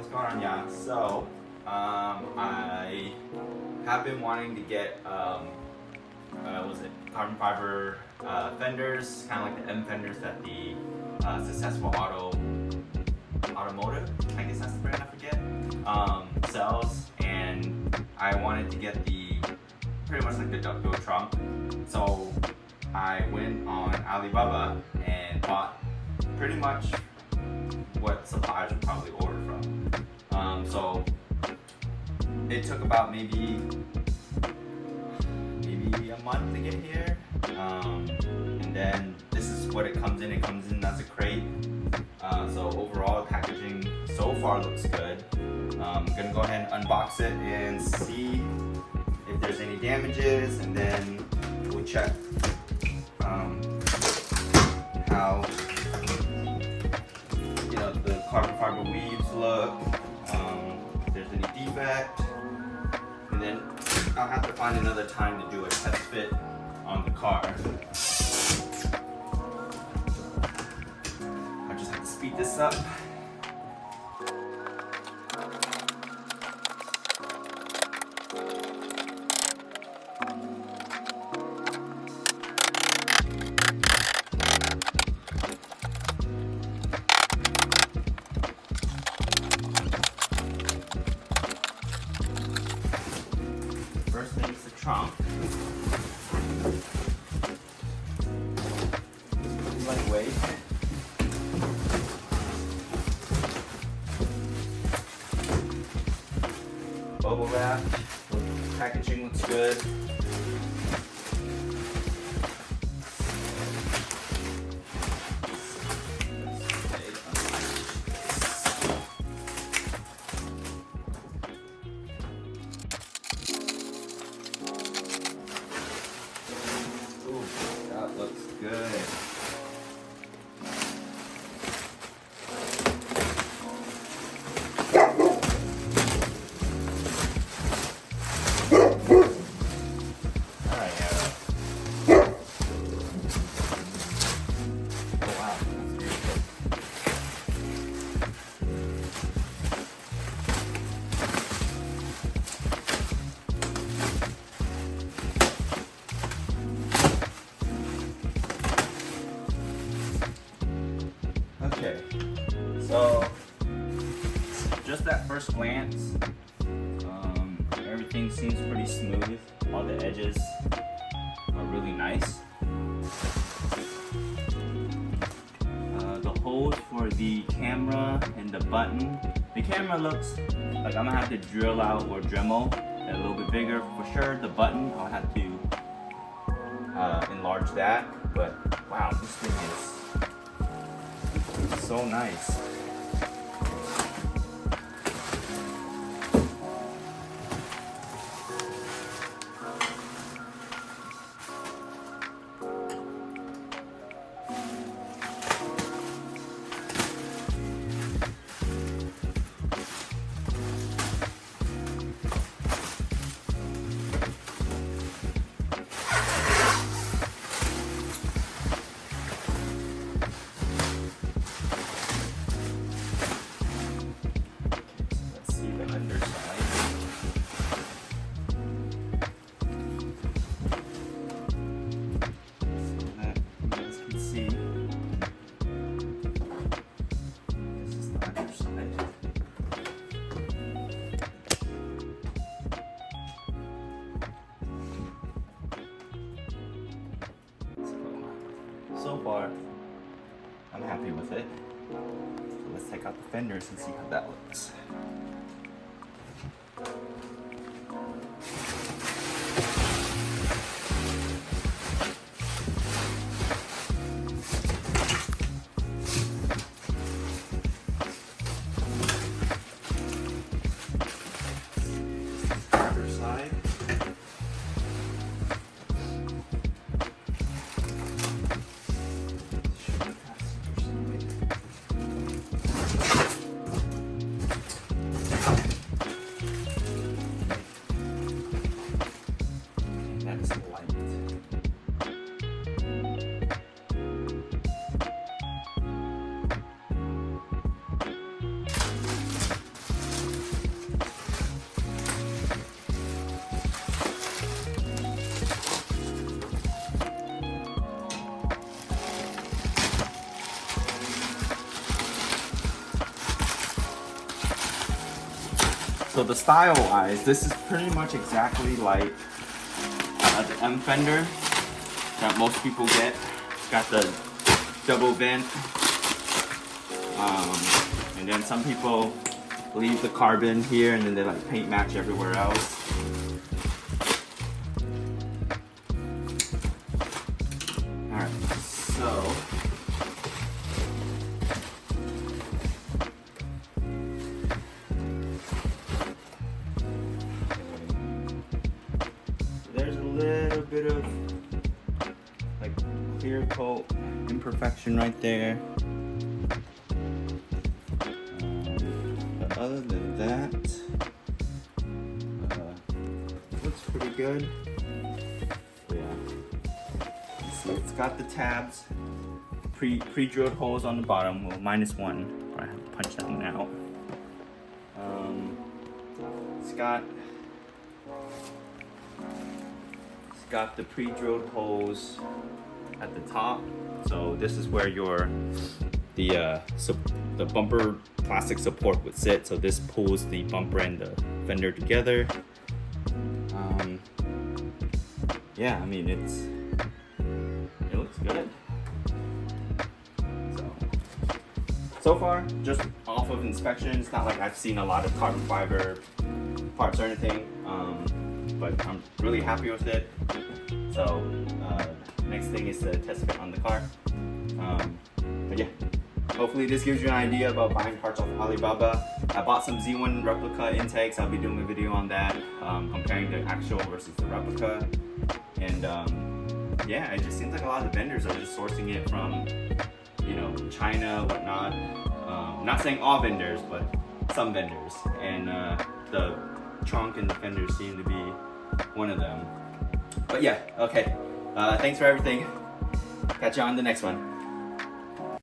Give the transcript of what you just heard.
going on, yeah? So, I have been wanting to get, carbon fiber fenders, kind of like the M-fenders that the Successful Automotive, I guess that's the brand, I forget, sells, and I wanted to get pretty much like the duckbill trunk. So I went on Alibaba and bought pretty much what suppliers would probably order from. So it took about maybe a month to get here, and then this is what it comes in. It comes in as a crate. So overall, packaging so far looks good. I'm gonna go ahead and unbox it and see if there's any damages, and then we'll check how the carbon fiber weaves look, if there's any defect, and then I'll have to find another time to do a test fit on the car. I just have to speed this up. First thing is the trunk. It's lightweight. Bubble wrap. Packaging looks good. That looks good. Alright, oh wow, that's beautiful. Okay, so just at first glance, everything seems pretty smooth. All the edges are really nice. The holes for the camera and the button. The camera looks like I'm gonna have to drill out or Dremel it a little bit bigger for sure. The button, I'll have to enlarge that. But wow, this thing is so nice. So far, I'm happy with it. So let's take out the fenders and see how that looks. Other side. So the style wise, this is pretty much exactly like the M-fender that most people get. It's got the double vent, and then some people leave the carbon here and then they like paint match everywhere else. Alright, so there's a little bit of like clear coat imperfection right there. But other than that, looks pretty good. Yeah, you see it's got the tabs, pre-drilled holes on the bottom. Well, -1. I have to punch that one out. It's got the pre-drilled holes at the top, so this is where the bumper plastic support would sit. So this pulls the bumper and the fender together. Yeah, I mean it looks good. So far, just off of inspection, it's not like I've seen a lot of carbon fiber parts or anything, but I'm really happy with it. So next thing is to test fit on the car. But yeah, hopefully this gives you an idea about buying parts off Alibaba. I bought some Z1 replica intakes. I'll be doing a video on that, comparing the actual versus the replica. And yeah, it just seems like a lot of the vendors are just sourcing it from, you know, China, whatnot. Not saying all vendors, but some vendors. And the trunk and the fenders seem to be one of them. But yeah, okay. Thanks for everything. Catch you on the next one.